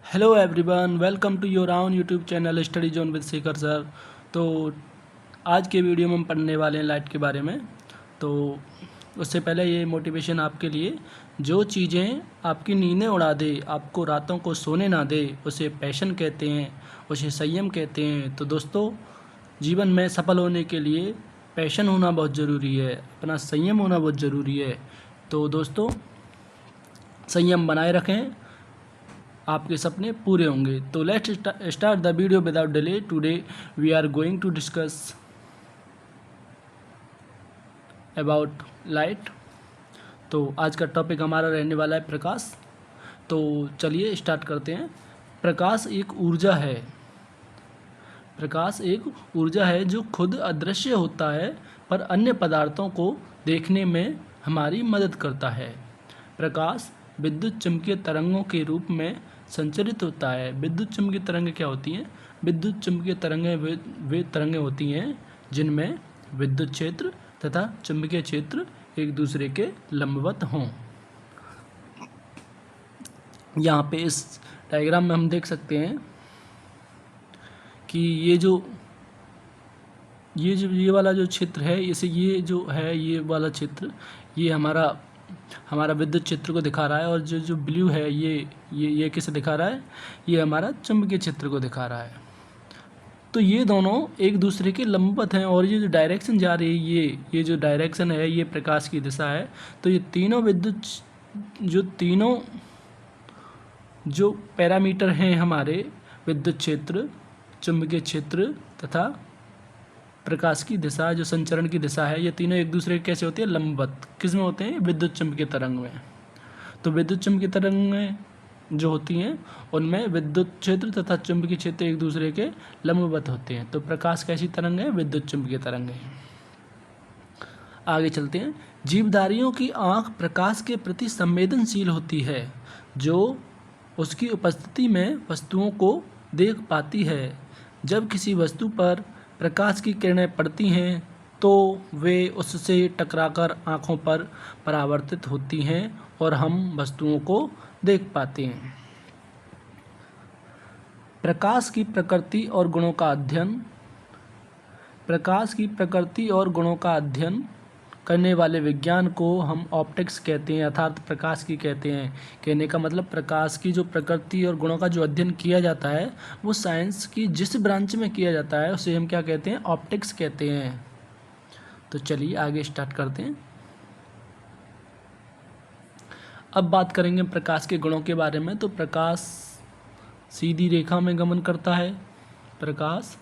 Hello everyone, welcome to your own YouTube channel study zone with Shekhar sir. तो आज के video में हम पढ़ने वाले हैं लाइट के बारे में। तो उससे पहले ये मोटिवेशन आपके लिए, जो चीज़ें आपकी नींदें उड़ा दे, आपको रातों को सोने ना दे, उसे पैशन कहते हैं, उसे संयम कहते हैं। तो दोस्तों, जीवन में सफल होने के लिए पैशन होना बहुत ज़रूरी है, अपना संयम होना बहुत ज़रूरी है। तो दोस्तों, संयम बनाए रखें, आपके सपने पूरे होंगे। तो let's start the video without delay. Today we are going to discuss about light. तो आज का टॉपिक हमारा रहने वाला है प्रकाश। तो चलिए स्टार्ट करते हैं। प्रकाश एक ऊर्जा है। प्रकाश एक ऊर्जा है जो खुद अदृश्य होता है पर अन्य पदार्थों को देखने में हमारी मदद करता है। प्रकाश विद्युत चुम्बकीय तरंगों के रूप में संचरित होता है। विद्युत चुम्बकीय तरंगें क्या होती हैं? विद्युत चुम्बकीय तरंगें वे तरंगें होती हैं जिनमें विद्युत क्षेत्र तथा चुम्बकीय क्षेत्र एक दूसरे के लंबवत हों। यहाँ पे इस डायग्राम में हम देख सकते हैं कि ये वाला जो क्षेत्र है, इसे ये जो है, ये वाला क्षेत्र, ये हमारा विद्युत क्षेत्र को दिखा रहा है, और जो ब्लू है ये किसे दिखा रहा है? ये हमारा चुंबकीय क्षेत्र को दिखा रहा है। तो ये दोनों एक दूसरे के लंबवत हैं, और ये जो डायरेक्शन जा रही है, ये जो डायरेक्शन है, ये प्रकाश की दिशा है। तो ये तीनों जो पैरामीटर हैं हमारे, विद्युत क्षेत्र, चुंबकीय क्षेत्र तथा प्रकाश की दिशा, जो संचरण की दिशा है, ये तीनों एक दूसरे के कैसे होती है? लंबवत। किस में होते हैं? विद्युत चुम्बकीय तरंग में। तो विद्युत चुम्बकीय तरंगें जो होती हैं उनमें विद्युत क्षेत्र तथा चुंबकीय क्षेत्र एक दूसरे के लंबवत होते हैं। तो प्रकाश कैसी तरंग है? विद्युत चुम्बकीय तरंग है। आगे चलते हैं। जीवधारियों की आँख प्रकाश के प्रति संवेदनशील होती है, जो उसकी उपस्थिति में वस्तुओं को देख पाती है। जब किसी वस्तु पर प्रकाश की किरणें पड़ती हैं तो वे उससे टकराकर आँखों पर परावर्तित होती हैं और हम वस्तुओं को देख पाते हैं। प्रकाश की प्रकृति और गुणों का अध्ययन। प्रकाश की प्रकृति और गुणों का अध्ययन करने वाले विज्ञान को हम ऑप्टिक्स कहते हैं, अर्थात प्रकाश की कहते हैं। कहने का मतलब, प्रकाश की जो प्रकृति और गुणों का जो अध्ययन किया जाता है, वो साइंस की जिस ब्रांच में किया जाता है उसे हम क्या कहते हैं? ऑप्टिक्स कहते हैं। तो चलिए आगे स्टार्ट करते हैं। अब बात करेंगे प्रकाश के गुणों के बारे में। तो प्रकाश सीधी रेखा में गमन करता है। प्रकाश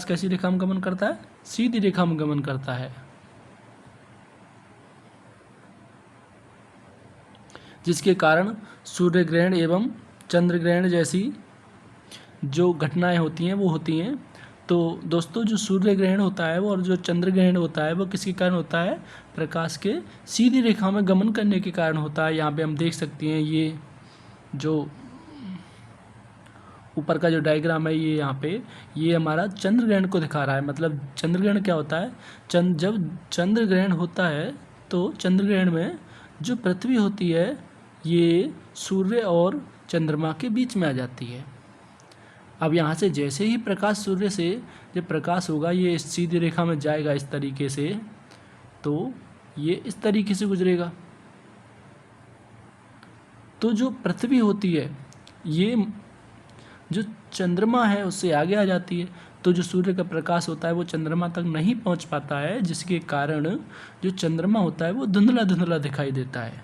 कैसी रेखा में गमन करता है? सीधी रेखा में गमन करता है, जिसके कारण सूर्य ग्रहण एवं चंद्र ग्रहण जैसी जो घटनाएं होती हैं वो होती हैं। तो दोस्तों, जो सूर्य ग्रहण होता है वो, और जो चंद्र ग्रहण होता है वो किसके कारण होता है? प्रकाश के सीधी रेखा में गमन करने के कारण होता है। यहाँ पे हम देख सकते हैं, ये जो ऊपर का जो डायग्राम है, ये यहाँ पे ये हमारा चंद्र ग्रहण को दिखा रहा है। मतलब चंद्र ग्रहण क्या होता है? जब चंद्र ग्रहण होता है तो चंद्र ग्रहण में जो पृथ्वी होती है, ये सूर्य और चंद्रमा के बीच में आ जाती है। अब यहाँ से जैसे ही प्रकाश, सूर्य से जब प्रकाश होगा, ये इस सीधी रेखा में जाएगा इस तरीके से, तो ये इस तरीके से गुजरेगा। तो जो पृथ्वी होती है, ये जो चंद्रमा है उससे आगे आ जाती है। तो जो सूर्य का प्रकाश होता है वो चंद्रमा तक नहीं पहुंच पाता है, जिसके कारण जो चंद्रमा होता है वो धुंधला धुंधला दिखाई देता है।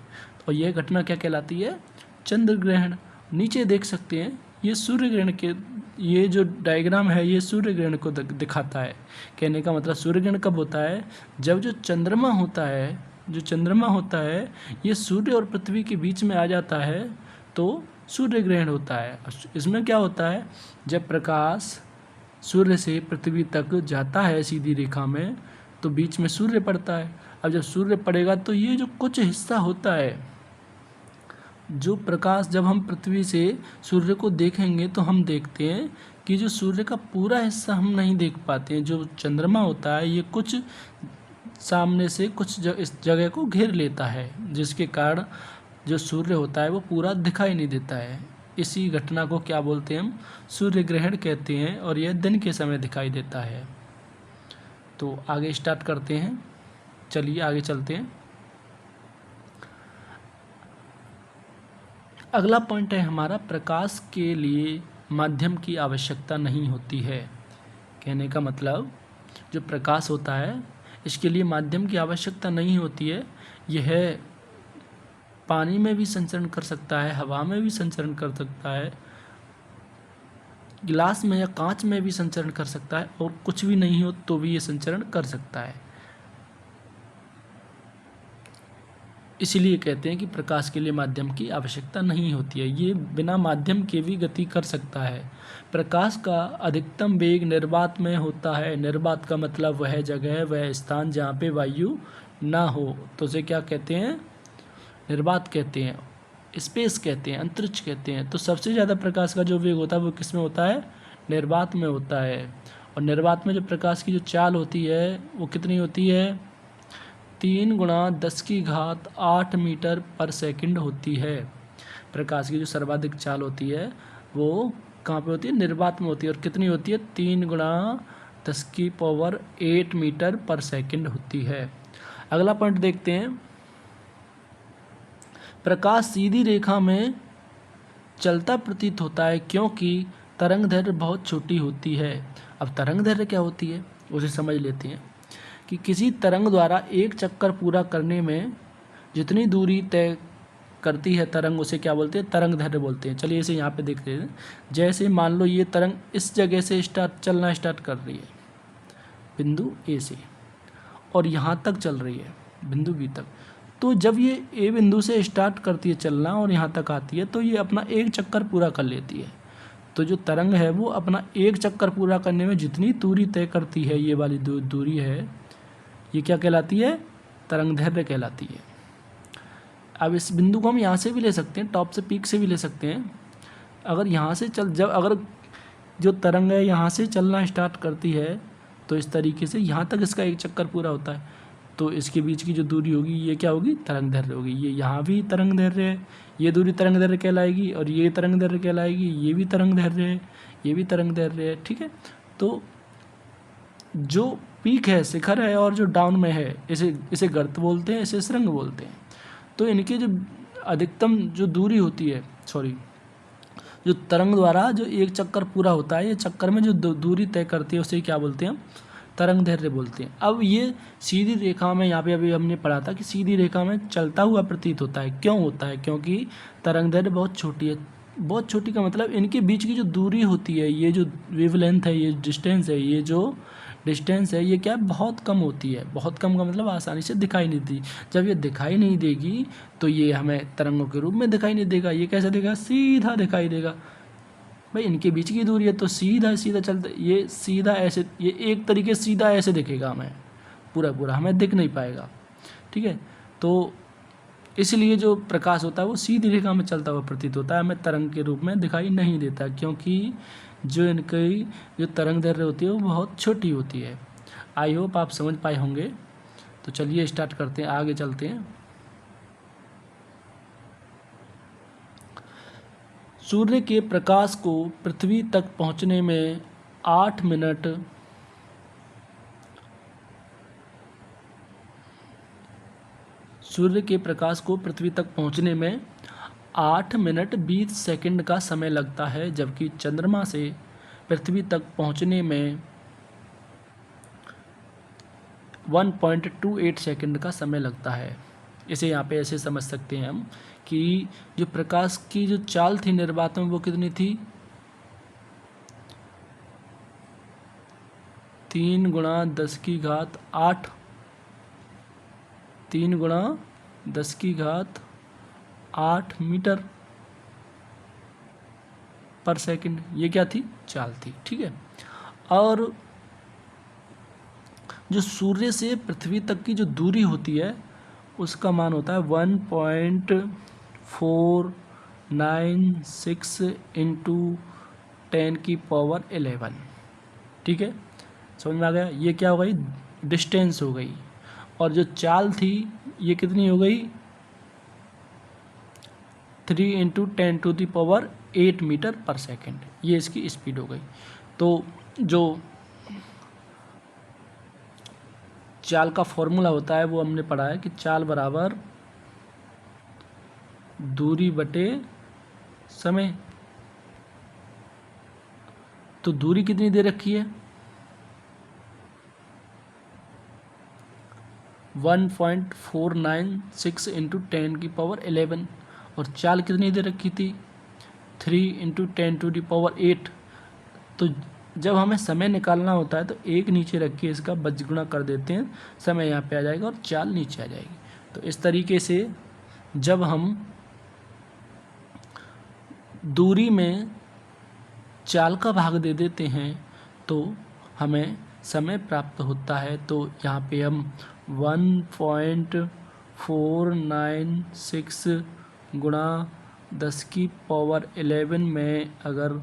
और यह घटना क्या कहलाती है? चंद्र ग्रहण। नीचे देख सकते हैं, ये सूर्य ग्रहण के, ये जो डायग्राम है ये सूर्य ग्रहण को दिखाता है। कहने का मतलब, सूर्य ग्रहण कब होता है? जब जो चंद्रमा होता है ये सूर्य और पृथ्वी के बीच में आ जाता है, तो सूर्य ग्रहण होता है। इसमें क्या होता है? जब प्रकाश सूर्य से पृथ्वी तक जाता है सीधी रेखा में, तो बीच में सूर्य पड़ता है। अब जब सूर्य पड़ेगा तो ये जो कुछ हिस्सा होता है, जो प्रकाश, जब हम पृथ्वी से सूर्य को देखेंगे तो हम देखते हैं कि कि जो सूर्य का पूरा हिस्सा हम नहीं देख पाते हैं। जो चंद्रमा होता है ये कुछ सामने से कुछ इस जगह को घेर लेता है, जिसके कारण जो सूर्य होता है वो पूरा दिखाई नहीं देता है। इसी घटना को क्या बोलते हैं हम? सूर्य ग्रहण कहते हैं, और यह दिन के समय दिखाई देता है। तो आगे स्टार्ट करते हैं, चलिए आगे चलते हैं। अगला पॉइंट है हमारा, प्रकाश के लिए माध्यम की आवश्यकता नहीं होती है। कहने का मतलब जो प्रकाश होता है इसके लिए माध्यम की आवश्यकता नहीं होती है। यह पानी में भी संचरण कर सकता है, हवा में भी संचरण कर सकता है, गिलास में या कांच में भी संचरण कर सकता है, और कुछ भी नहीं हो तो भी ये संचरण कर सकता है। इसीलिए कहते हैं कि प्रकाश के लिए माध्यम की आवश्यकता नहीं होती है। ये बिना माध्यम के भी गति कर सकता है। प्रकाश का अधिकतम वेग निर्वात में होता है। निर्वात का मतलब वह जगह, वह स्थान जहाँ पे वायु ना हो, तो उसे क्या कहते हैं? निर्वात कहते हैं, स्पेस कहते हैं, अंतरिक्ष कहते हैं। तो सबसे ज़्यादा प्रकाश का जो वेग होता है वो किस में होता है? निर्वात में होता है। और निर्वात में जो प्रकाश की जो चाल होती है वो कितनी होती है? 3 × 10⁸ मीटर पर सेकंड होती है। प्रकाश की जो सर्वाधिक चाल होती है वो कहाँ पे होती है? निर्वात में होती है। और कितनी होती है? 3 × 10⁸ मीटर पर सेकंड होती है। अगला पॉइंट देखते हैं। प्रकाश सीधी रेखा में चलता प्रतीत होता है क्योंकि तरंग दैर्घ्य बहुत छोटी होती है। अब तरंग दैर्घ्य क्या होती है उसे समझ लेते हैं। कि किसी तरंग द्वारा एक चक्कर पूरा करने में जितनी दूरी तय करती है तरंग, उसे क्या बोलते हैं? तरंग दैर्घ्य बोलते हैं। चलिए इसे यहाँ पे देख लेते हैं। जैसे मान लो ये तरंग इस जगह से चलना स्टार्ट कर रही है, बिंदु ए से, और यहाँ तक चल रही है बिंदु बी तक। तो जब ये ए बिंदु से स्टार्ट करती है चलना और यहाँ तक आती है तो ये अपना एक चक्कर पूरा कर लेती है। तो जो तरंग है वो अपना एक चक्कर पूरा करने में जितनी दूरी तय करती है, ये वाली दूरी है, ये क्या कहलाती है? तरंग दैर्घ्य कहलाती है। अब इस बिंदु को हम यहाँ से भी ले सकते हैं, टॉप से पीक से भी ले सकते हैं। अगर यहाँ से अगर जो तरंग है यहाँ से चलना स्टार्ट करती है तो इस तरीके से यहाँ तक इसका एक चक्कर पूरा होता है, तो इसके बीच की जो दूरी होगी ये क्या होगी? तरंग दैर्घ्य होगी। ये यहाँ भी तरंग दैर्घ्य है, ये दूरी तरंग दैर्घ्य कहलाएगी, और ये तरंग दैर्घ्य कहलाएगी, ये भी तरंग दैर्घ्य है, ये भी तरंग दैर्घ्य है। ठीक है, तो जो पीक है, शिखर है, और जो डाउन में है, इसे गर्त बोलते हैं, इसे सुरंग बोलते हैं। तो इनके जो अधिकतम जो दूरी होती है, जो तरंग द्वारा जो एक चक्कर पूरा होता है, ये चक्कर में जो दूरी तय करती है उसे क्या बोलते हैं? तरंग दैर्घ्य बोलते हैं। अब ये सीधी रेखा में, यहाँ पे अभी हमने पढ़ा था कि सीधी रेखा में चलता हुआ प्रतीत होता है। क्यों होता है? क्योंकि तरंग दैर्घ्य बहुत छोटी है। बहुत छोटी का मतलब इनके बीच की जो दूरी होती है, ये जो वेवलेंथ है, ये डिस्टेंस है, ये जो डिस्टेंस है, ये क्या है? बहुत कम होती है। बहुत कम का मतलब आसानी से दिखाई नहीं देती। जब ये दिखाई नहीं देगी तो ये हमें तरंगों के रूप में दिखाई नहीं देगा। ये कैसे देगा? सीधा दिखाई देगा। भाई इनके बीच की दूरी है तो सीधा सीधा चलता, ये सीधा ऐसे, ये एक तरीके से सीधा ऐसे दिखेगा हमें, पूरा हमें दिख नहीं पाएगा। ठीक है, तो इसलिए जो प्रकाश होता है वो सीधी रेखा में चलता हुआ प्रतीत होता है, हमें तरंग के रूप में दिखाई नहीं देता, क्योंकि जो इनकी जो तरंग दैर्घ्य होती है वो बहुत छोटी होती है। आई होप आप समझ पाए होंगे। तो चलिए स्टार्ट करते हैं, आगे चलते हैं। सूर्य के प्रकाश को पृथ्वी तक पहुंचने में 8 मिनट सूर्य के प्रकाश को पृथ्वी तक पहुंचने में 8 मिनट 20 सेकंड का समय लगता है, जबकि चंद्रमा से पृथ्वी तक पहुंचने में 1.28 सेकंड का समय लगता है। इसे यहाँ पे ऐसे समझ सकते हैं हम कि जो प्रकाश की जो चाल थी निर्वात में वो कितनी थी? 3 × 10⁸ 3 × 10⁸ मीटर पर सेकंड। ये क्या थी? चाल थी। ठीक है, और जो सूर्य से पृथ्वी तक की जो दूरी होती है उसका मान होता है 1.496 × 10⁻11। ठीक है, समझ में आ गया। ये क्या हो गई, डिस्टेंस हो गई। और जो चाल थी ये कितनी हो गई, 3 × 10⁸ मीटर पर सेकेंड, ये इसकी स्पीड हो गई। तो जो चाल का फॉर्मूला होता है वो हमने पढ़ा है कि चाल बराबर दूरी बटे समय। तो दूरी कितनी दे रखी है, 1.496 × 10⁻11। और चाल कितनी दे रखी थी, 3 × 10⁸। तो जब हमें समय निकालना होता है तो एक नीचे रख के इसका बजगुणा कर देते हैं, समय यहाँ पे आ जाएगा और चाल नीचे आ जाएगी। तो इस तरीके से जब हम दूरी में चाल का भाग दे देते हैं तो हमें समय प्राप्त होता है। तो यहाँ पे हम 1.496 गुणा 10⁻11 में अगर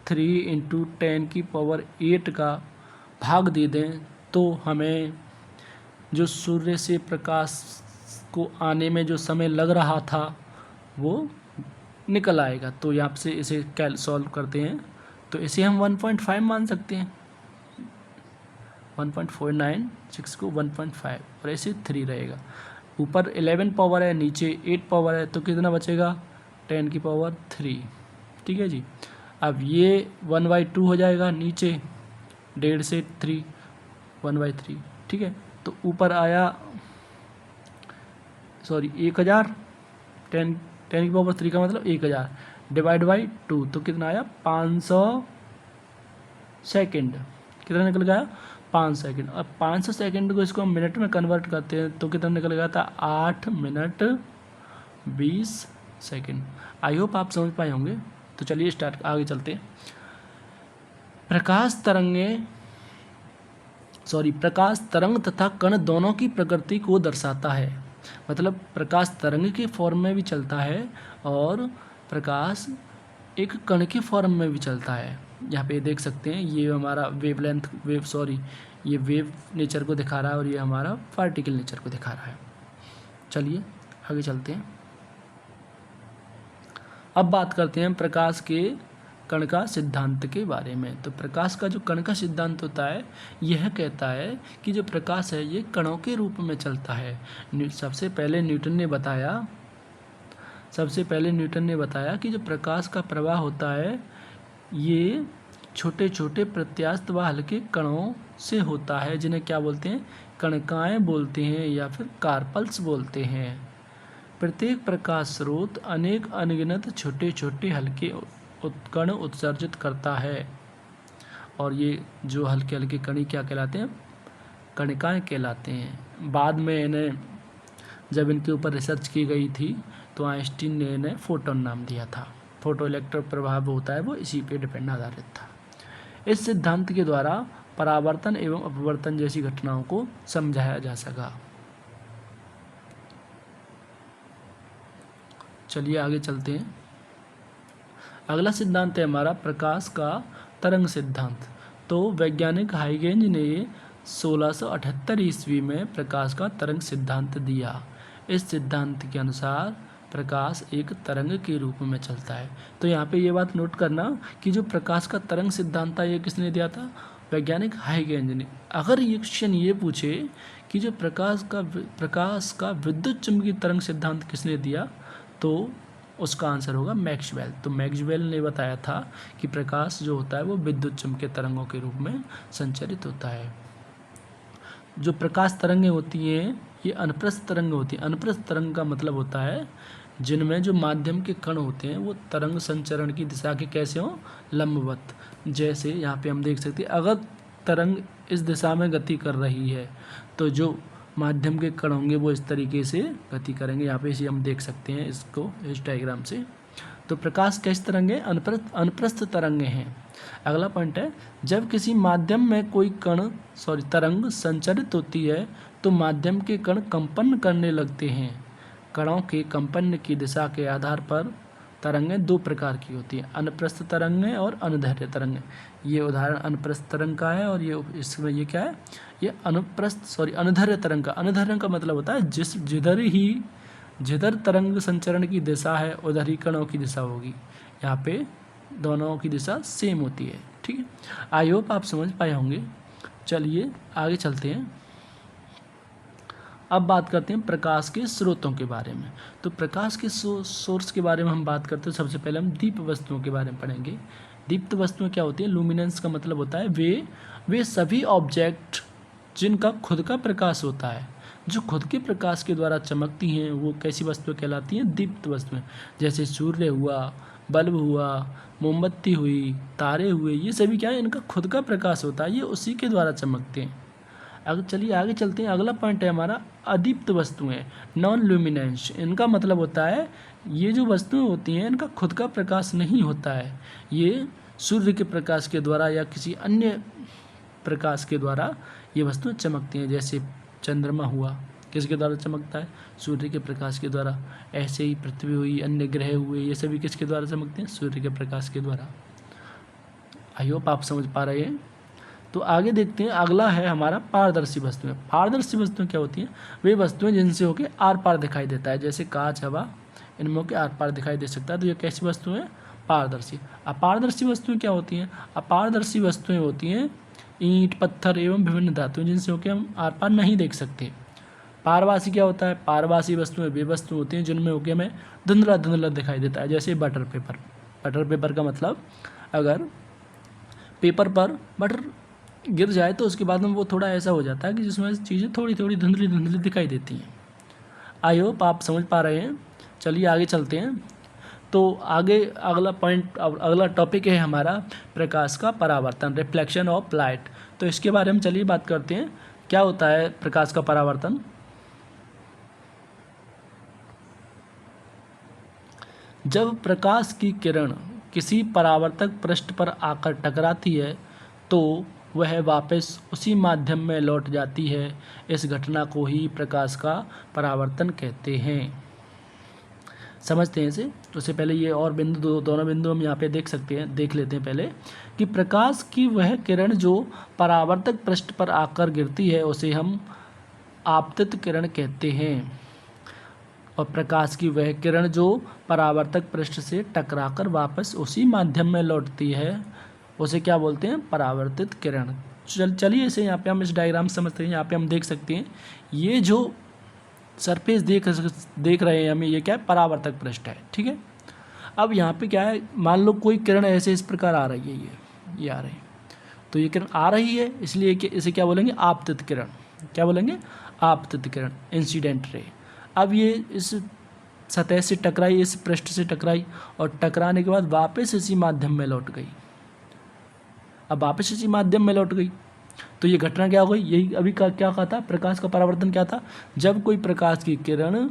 3 × 10⁸ का भाग दे दें तो हमें जो सूर्य से प्रकाश को आने में जो समय लग रहा था वो निकल आएगा। तो यहाँ से इसे सॉल्व करते हैं तो इसे हम 1.5 मान सकते हैं, 1.496 को 1.5 और ऐसे 3 रहेगा। ऊपर 11 पावर है, नीचे 8 पावर है, तो कितना बचेगा, 10⁻3। ठीक है जी। अब ये 1/2 हो जाएगा, नीचे 1.5 से 3 1/3। ठीक है, तो ऊपर आया 1000, 10⁻3 का मतलब 1000 डिवाइड बाई 2, तो कितना आया 500 सेकेंड। कितना निकल गया, 5 सेकेंड। अब 500 सेकेंड को इसको हम मिनट में कन्वर्ट करते हैं तो कितना निकल गया था, 8 मिनट 20 सेकेंड। आई होप आप समझ पाए होंगे। तो चलिए स्टार्ट, आगे चलते हैं। प्रकाश तरंग तथा कण दोनों की प्रकृति को दर्शाता है। मतलब प्रकाश तरंग के फॉर्म में भी चलता है और प्रकाश एक कण के फॉर्म में भी चलता है। यहाँ पे देख सकते हैं ये हमारा ये वेव नेचर को दिखा रहा है और ये हमारा पार्टिकल नेचर को दिखा रहा है। चलिए आगे चलते हैं। अब बात करते हैं प्रकाश के कण का सिद्धांत के बारे में। तो प्रकाश का जो कण का सिद्धांत होता है यह कहता है कि जो प्रकाश है ये कणों के रूप में चलता है। सबसे पहले न्यूटन ने बताया कि जो प्रकाश का प्रवाह होता है ये छोटे छोटे प्रत्यास्थ व हल्के कणों से होता है, जिन्हें क्या बोलते हैं, कणिकाएं बोलते हैं या फिर कार्पल्स बोलते हैं। प्रत्येक प्रकाश स्रोत अनेक अनगिनत छोटे छोटे हल्के कण उत्सर्जित करता है और ये जो हल्के हल्के कण क्या कहलाते हैं, कणिकाएं कहलाते हैं। बाद में इन्हें जब इनके ऊपर रिसर्च की गई थी तो आइंस्टीन ने इन्हें फोटोन नाम दिया था। फोटो इलेक्ट्रिक प्रभाव होता है वो इसी पे डिपेंड आधारित था। इस सिद्धांत के द्वारा परावर्तन एवं अपवर्तन जैसी घटनाओं को समझाया जा सका। चलिए आगे चलते हैं। अगला सिद्धांत है हमारा प्रकाश का तरंग सिद्धांत। तो वैज्ञानिक हाइगेंज ने 1678 ईस्वी में प्रकाश का तरंग सिद्धांत दिया। इस सिद्धांत के अनुसार प्रकाश एक तरंग के रूप में चलता है। तो यहाँ पे ये बात नोट करना कि जो प्रकाश का तरंग सिद्धांत था ये किसने दिया था, वैज्ञानिक हाइगेंज ने। अगर ये क्वेश्चन ये पूछे कि जो प्रकाश का विद्युत चुम्बकीय तरंग सिद्धांत किसने दिया तो उसका आंसर होगा मैक्सवेल। तो मैक्सवेल ने बताया था कि प्रकाश जो होता है वो विद्युत चुम्बकीय तरंगों के रूप में संचरित होता है। जो प्रकाश तरंगें होती हैं ये अनुप्रस्थ तरंग होती हैं। अनुप्रस्थ तरंग का मतलब होता है जिनमें जो माध्यम के कण होते हैं वो तरंग संचरण की दिशा के कैसे हों, लंबवत। जैसे यहाँ पे हम देख सकते हैं अगर तरंग इस दिशा में गति कर रही है तो जो माध्यम के कण होंगे वो इस तरीके से गति करेंगे। यहाँ पे इसे हम देख सकते हैं इसको इस डायग्राम से। तो प्रकाश कैसी तरंगें, अनुप्रस्थ तरंगें हैं। अगला पॉइंट है जब किसी माध्यम में कोई तरंग संचरित होती है तो माध्यम के कण कंपन करने लगते हैं। कणों के कंपन की दिशा के आधार पर तरंगें दो प्रकार की होती हैं, अनुप्रस्थ तरंगें और अनुदैर्घ्य तरंगें। ये उदाहरण अनुप्रस्थ तरंग का है, और ये इसमें ये क्या है, ये अनुदैर्घ्य तरंग का। अनुदैर्घ्य का मतलब होता है जिधर तरंग संचरण की दिशा है उधर ही कणों की दिशा होगी। यहाँ पे दोनों की दिशा सेम होती है, ठीक है। आई होप आप समझ पाए होंगे। चलिए आगे चलते हैं। अब बात करते हैं प्रकाश के स्रोतों के बारे में। तो प्रकाश के सोर्स के बारे में हम बात करते हैं। सबसे पहले हम दीप्त वस्तुओं के बारे में पढ़ेंगे। दीप्त वस्तुएं क्या होती हैं? लुमिनेंस का मतलब होता है वे सभी ऑब्जेक्ट जिनका खुद का प्रकाश होता है, जो खुद के प्रकाश के द्वारा चमकती हैं, वो कैसी वस्तुएं कहलाती हैं? दीप्त वस्तुएं। जैसे सूर्य हुआ, बल्ब हुआ, मोमबत्ती हुई, तारे हुए, ये सभी क्या है, इनका खुद का प्रकाश होता है, ये उसी के द्वारा चमकते हैं। अगर चलिए आगे चलते हैं। अगला पॉइंट है हमारा अदीप्त वस्तुएं, नॉन ल्यूमिनेंस। इनका मतलब होता है ये जो वस्तुएं होती हैं इनका खुद का प्रकाश नहीं होता है, ये सूर्य के प्रकाश के द्वारा या किसी अन्य प्रकाश के द्वारा ये वस्तुएं चमकती हैं। जैसे चंद्रमा हुआ, किसके द्वारा चमकता है? सूर्य के प्रकाश के द्वारा। ऐसे ही पृथ्वी हुई, अन्य ग्रह हुए, ये सभी किसके द्वारा चमकते हैं? सूर्य के प्रकाश के द्वारा। आई होप आप समझ पा रहे हैं। तो आगे देखते हैं। अगला है हमारा पारदर्शी वस्तुएं। पारदर्शी वस्तुएं क्या होती हैं? वे वस्तुएं जिनसे होकर आर पार दिखाई देता है, जैसे कांच, हवा, इनमें होकर आर पार दिखाई दे सकता है। तो ये कैसी वस्तुएं हैं? पारदर्शी। अपारदर्शी वस्तुएं क्या होती हैं? अपारदर्शी वस्तुएं होती हैं ईंट, पत्थर एवं विभिन्न धातुएं जिनसे होकर हम आर पार नहीं देख सकते। पारभासी क्या होता है? पारभासी वस्तुएं वे वस्तुएं होती हैं जिनमें होकर हमें धुंधला धुंधला दिखाई देता है, जैसे बटर पेपर। बटर पेपर का मतलब, अगर पेपर पर बटर गिर जाए तो उसके बाद में वो थोड़ा ऐसा हो जाता है कि जिसमें चीज़ें थोड़ी थोड़ी धुंधली धुंधली दिखाई देती हैं। आई होप आप समझ पा रहे हैं। चलिए आगे चलते हैं। तो आगे अगला टॉपिक है हमारा प्रकाश का परावर्तन, रिफ्लेक्शन ऑफ लाइट। तो इसके बारे में चलिए बात करते हैं। क्या होता है प्रकाश का परावर्तन? जब प्रकाश की किरण किसी परावर्तक पृष्ठ पर आकर टकराती है तो वह वापस उसी माध्यम में लौट जाती है। इस घटना को ही प्रकाश का परावर्तन कहते हैं। समझते हैं इसे। उससे पहले ये और बिंदु, दोनों बिंदु हम यहाँ पे देख लेते हैं पहले, कि प्रकाश की वह किरण जो परावर्तक पृष्ठ पर आकर गिरती है उसे हम आपतित किरण कहते हैं, और प्रकाश की वह किरण जो परावर्तक पृष्ठ से टकराकर वापस उसी माध्यम में लौटती है उसे क्या बोलते हैं? परावर्तित किरण। चलिए इसे यहाँ पे हम इस डायग्राम समझते हैं। यहाँ पे हम देख सकते हैं ये जो सरफेस देख रहे हैं हमें, ये क्या है? परावर्तक पृष्ठ है, ठीक है। अब यहाँ पे क्या है, मान लो कोई किरण ऐसे इस प्रकार आ रही है, ये आ रही है, तो ये किरण आ रही है, इसलिए इसे क्या बोलेंगे? आपतित किरण। क्या बोलेंगे? आपतित किरण, इंसिडेंट रे। अब ये इस सतह से टकराई, इस पृष्ठ से टकराई, और टकराने के बाद वापस इसी माध्यम में लौट गई। अब वापस इसी माध्यम में लौट गई तो ये घटना क्या हो गई? यही अभी क्या कहा था? प्रकाश का परावर्तन क्या था? जब कोई प्रकाश की किरण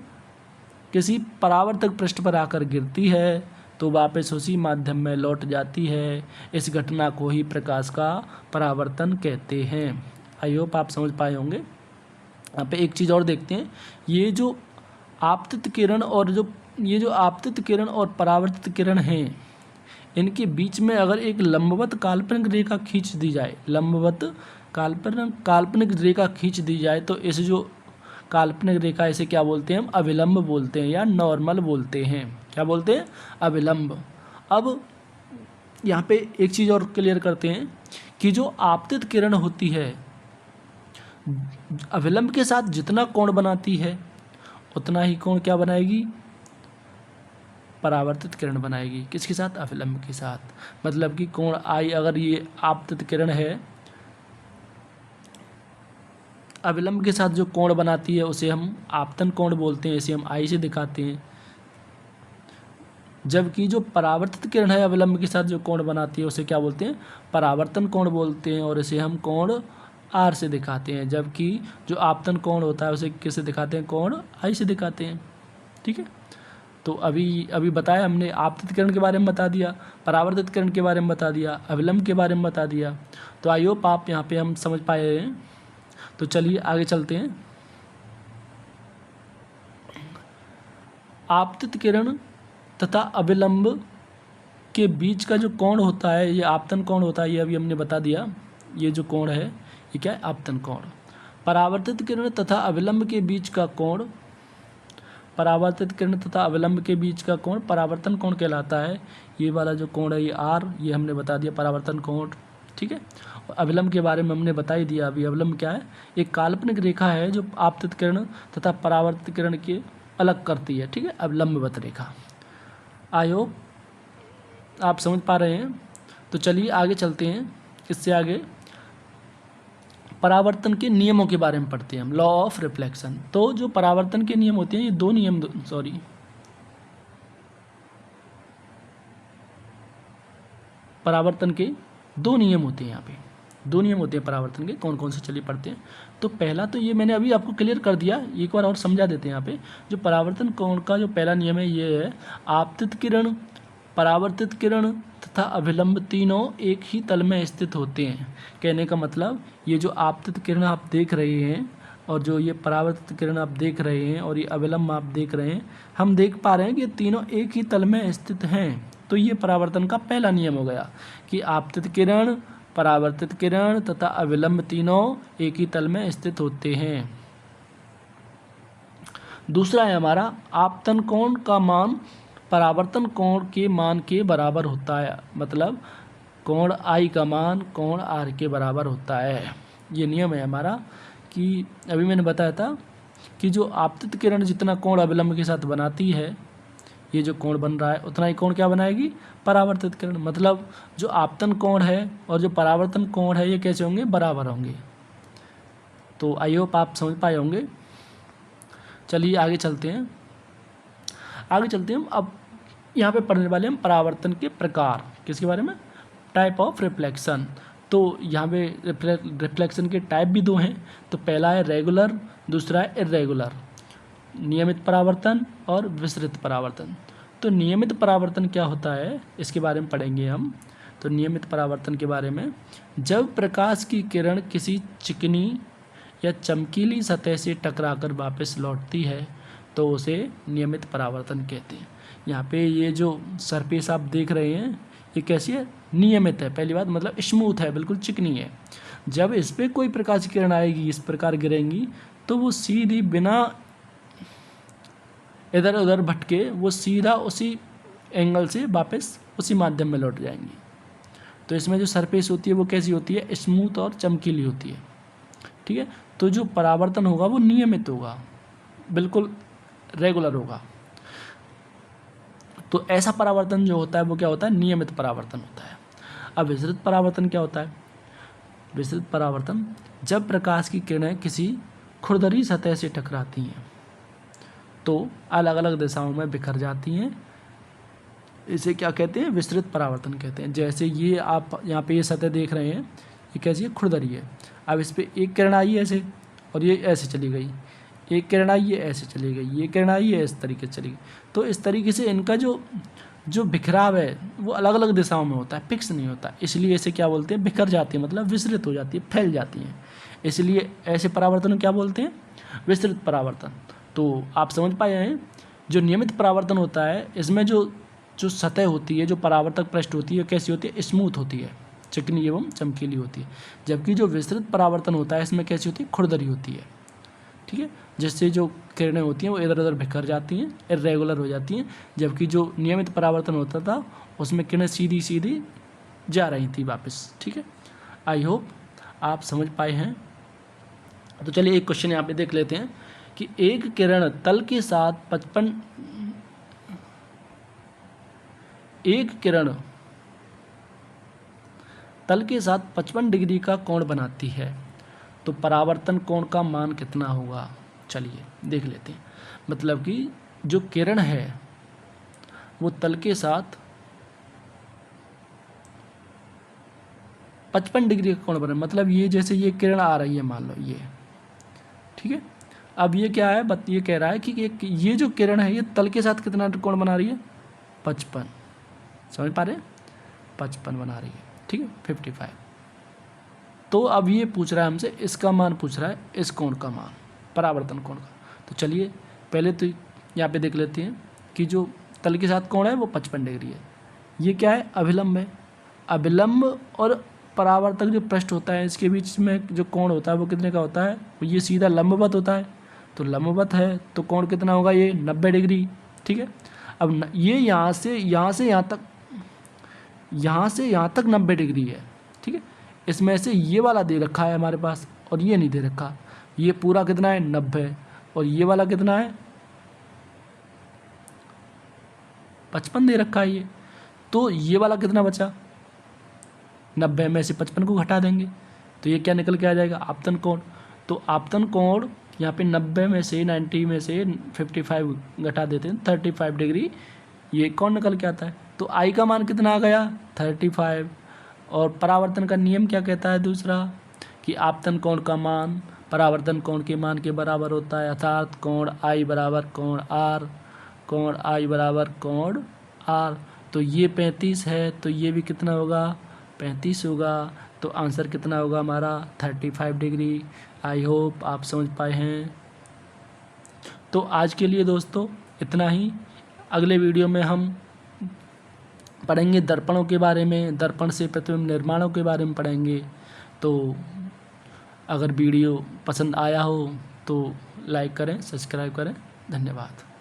किसी परावर्तक पृष्ठ पर आकर गिरती है तो वापस उसी माध्यम में लौट जाती है। इस घटना को ही प्रकाश का परावर्तन कहते हैं। आई होप आप समझ पाए होंगे। यहाँ पे एक चीज़ और देखते हैं। ये जो आपतित किरण और परावर्तित किरण हैं, इनके बीच में अगर एक लंबवत काल्पनिक रेखा खींच दी जाए, काल्पनिक रेखा खींच दी जाए, तो इस जो काल्पनिक रेखा, इसे क्या बोलते हैं? हम अभिलंब बोलते हैं या नॉर्मल बोलते हैं। क्या बोलते हैं? अभिलंब। अब यहाँ पे एक चीज़ और क्लियर करते हैं कि जो आपतित किरण होती है अभिलंब के साथ जितना कोण बनाती है उतना ही कोण क्या बनाएगी? परावर्तित किरण बनाएगी। किसके साथ? अभिलंब के साथ। मतलब कि कोण आई, अगर ये आपतित किरण है, अभिलंब के साथ जो कोण बनाती है उसे हम आपतन कोण बोलते हैं, इसे हम आई से दिखाते हैं। जबकि जो परावर्तित किरण है अभिलंब के साथ जो कोण बनाती है उसे क्या बोलते हैं? परावर्तन कोण बोलते हैं, और इसे हम कोण आर से दिखाते हैं। जबकि जो आपतन कोण होता है उसे किससे दिखाते हैं? कोण आई से दिखाते हैं, ठीक है। तो अभी बताया हमने, आपतित किरण के बारे में बता दिया, परावर्तित किरण के बारे में बता दिया, अभिलंब के बारे में बता दिया। तो आई होप आप यहाँ पे हम समझ पाए हैं। तो चलिए आगे चलते हैं। आपतित किरण तथा अभिलंब के बीच का जो कोण होता है ये आपतन कोण होता है, ये अभी हमने बता दिया। ये जो कोण है ये क्या है? आपतन कोण। परावर्तित किरण तथा अभिलंब के बीच का कोण, परावर्तित किरण तथा अभिलंब के बीच का कोण परावर्तन कोण कहलाता है। ये वाला जो कोण है ये आर, ये हमने बता दिया परावर्तन कोण, ठीक है। और अभिलंब के बारे में हमने बता ही दिया अभी। अभिलंब क्या है? एक काल्पनिक रेखा है जो आपतित किरण तथा परावर्तित किरण के अलग करती है, ठीक है, अभिलंबवत रेखा। आई होप आप समझ पा रहे हैं। तो चलिए आगे चलते हैं। इससे आगे परावर्तन के नियमों के बारे में पढ़ते हैं हम, लॉ ऑफ रिफ्लेक्शन। तो जो परावर्तन के नियम होते हैं ये दो नियम, परावर्तन के दो नियम होते हैं। यहाँ पे दो नियम होते हैं परावर्तन के, कौन कौन से चलिए पढ़ते हैं। तो पहला तो ये मैंने अभी आपको क्लियर कर दिया, एक बार और समझा देते हैं। यहाँ पे जो परावर्तन कोण का जो पहला नियम है ये है, आपतित किरण, परावर्तित किरण तथा अभिलंब तीनों एक ही तल में स्थित होते हैं। कहने का मतलब ये जो आपतित किरण आप देख रहे हैं और जो ये परावर्तित किरण आप देख रहे हैं और ये अभिलंब आप देख रहे हैं, हम देख पा रहे हैं कि ये तीनों एक ही तल में स्थित हैं। तो ये परावर्तन का पहला नियम हो गया कि आपतित किरण, परावर्तित किरण तथा अभिलंब तीनों एक ही तल में स्थित होते हैं। दूसरा है हमारा, आपतन कोण का मान परावर्तन कोण के मान के बराबर होता है। मतलब कोण आई का मान कोण आर के बराबर होता है। ये नियम है हमारा कि अभी मैंने बताया था कि जो आपतित किरण जितना कोण अभिलंब के साथ बनाती है, ये जो कोण बन रहा है उतना ही कोण क्या बनाएगी? परावर्तित किरण। मतलब जो आपतन कोण है और जो परावर्तन कोण है ये कैसे होंगे? बराबर होंगे। तो आई होप आप समझ पाए होंगे। चलिए आगे चलते हैं। अब यहाँ पे पढ़ने वाले हम परावर्तन के प्रकार, किसके बारे में? Type of reflection. तो यहाँ पे रिफ्लेक्शन के टाइप भी दो हैं। तो पहला है रेगुलर, दूसरा है इर्रेगुलर, नियमित परावर्तन और विसरित परावर्तन। तो नियमित परावर्तन क्या होता है इसके बारे में पढ़ेंगे हम। तो नियमित परावर्तन के बारे में, जब प्रकाश की किरण किसी चिकनी या चमकीली सतह से टकराकर वापस लौटती है तो उसे नियमित परावर्तन कहते हैं। यहाँ पे ये जो सरफेस आप देख रहे हैं ये कैसी है? नियमित है। पहली बात मतलब स्मूथ है, बिल्कुल चिकनी है। जब इस पर कोई प्रकाश की किरण आएगी, इस प्रकार गिरेंगी, तो वो सीधी बिना इधर उधर भटके वो सीधा उसी एंगल से वापस उसी माध्यम में लौट जाएंगी। तो इसमें जो सरफेस होती है वो कैसी होती है? स्मूथ और चमकीली होती है, ठीक है। तो जो परावर्तन होगा वो नियमित होगा, बिल्कुल रेगुलर होगा। तो ऐसा परावर्तन जो होता है वो क्या होता है? नियमित परावर्तन होता है। अब विसरित परावर्तन क्या होता है? विसरित परावर्तन, जब प्रकाश की किरणें किसी खुरदरी सतह से टकराती हैं तो अलग अलग दिशाओं में बिखर जाती हैं। इसे क्या कहते हैं? विसरित परावर्तन कहते हैं। जैसे ये आप यहाँ पे ये सतह देख रहे हैं, ये कैसी है? खुरदरी है। अब इस पर एक किरण आई ऐसे और ये ऐसे चली गई, एक किरण आई ये ऐसे चली गई, ये किरण आई है इस तरीके से चली गई। तो इस तरीके से इनका जो बिखराव है वो अलग अलग दिशाओं में होता है, फिक्स नहीं होता। इसलिए इसे क्या बोलते हैं? बिखर जाती है, मतलब विसरित हो जाती है, फैल जाती हैं। इसलिए ऐसे परावर्तन क्या बोलते हैं? विसरित परावर्तन। तो आप समझ पाए हैं। जो नियमित परावर्तन होता है इसमें जो सतह होती है, जो परावर्तक पृष्ठ होती है, कैसी होती है? स्मूथ होती है, चिकनी एवं चमकीली होती है। जबकि जो विसरित परावर्तन होता है इसमें कैसी होती है? खुरदरी होती है, ठीक है। जिससे जो किरणें होती हैं वो इधर उधर बिखर जाती हैं, इर्रेगुलर हो जाती हैं। जबकि जो नियमित परावर्तन होता था उसमें किरणें सीधी सीधी जा रही थी वापस, ठीक है। आई होप आप समझ पाए हैं। तो चलिए एक क्वेश्चन यहाँ पे देख लेते हैं कि एक किरण तल के साथ 55 डिग्री का कोण बनाती है तो परावर्तन कोण का मान कितना होगा? चलिए देख लेते हैं। मतलब कि जो किरण है वो तल के साथ 55 डिग्री का कोण बना, मतलब ये जैसे ये किरण आ रही है मान लो ये, ठीक है। अब ये क्या है? ये कह रहा है कि ये जो किरण है ये तल के साथ कितना कोण बना रही है? 55। समझ पा रहे हैं? 55 बना रही है, ठीक है, 55। तो अब ये पूछ रहा है हमसे, इसका मान पूछ रहा है, इस कोण का मान, परावर्तन कोण का। तो चलिए पहले तो यहाँ पे देख लेते हैं कि जो तल के साथ कोण है वो 55 डिग्री है। ये क्या है, अभिलंब है। अभिलंब और परावर्तक जो पृष्ठ होता है इसके बीच में जो कोण होता है वो कितने का होता है, ये सीधा लंबवत होता है। तो लंबवत है तो कोण कितना होगा, ये 90 डिग्री। ठीक है, अब ये यहाँ से यहाँ तक 90 डिग्री है। ठीक है, इसमें से ये वाला दे रखा है हमारे पास और ये नहीं दे रखा। ये पूरा कितना है, 90, और ये वाला कितना है, 55 दे रखा है ये। तो ये वाला कितना बचा, 90 में से 55 को घटा देंगे तो ये क्या निकल के आ जाएगा, आपतन कोण। तो आपतन कोण यहाँ पे 90 में से 90 में से 55 घटा देते हैं, 35 डिग्री ये कोण निकल के आता है। तो आई का मान कितना आ गया, 35। और परावर्तन का नियम क्या कहता है दूसरा, कि आपतन कोण का मान परावर्तन कोण के मान के बराबर होता है, अर्थात कोण आई बराबर कोण आर, कोण आई बराबर कोण आर। तो ये 35 है तो ये भी कितना होगा, 35 होगा। तो आंसर कितना होगा हमारा, 35 डिग्री। आई होप आप समझ पाए हैं। तो आज के लिए दोस्तों इतना ही। अगले वीडियो में हम पढ़ेंगे दर्पणों के बारे में, दर्पण से प्रतिबिंब निर्माणों के बारे में पढ़ेंगे। तो अगर वीडियो पसंद आया हो तो लाइक करें, सब्सक्राइब करें। धन्यवाद।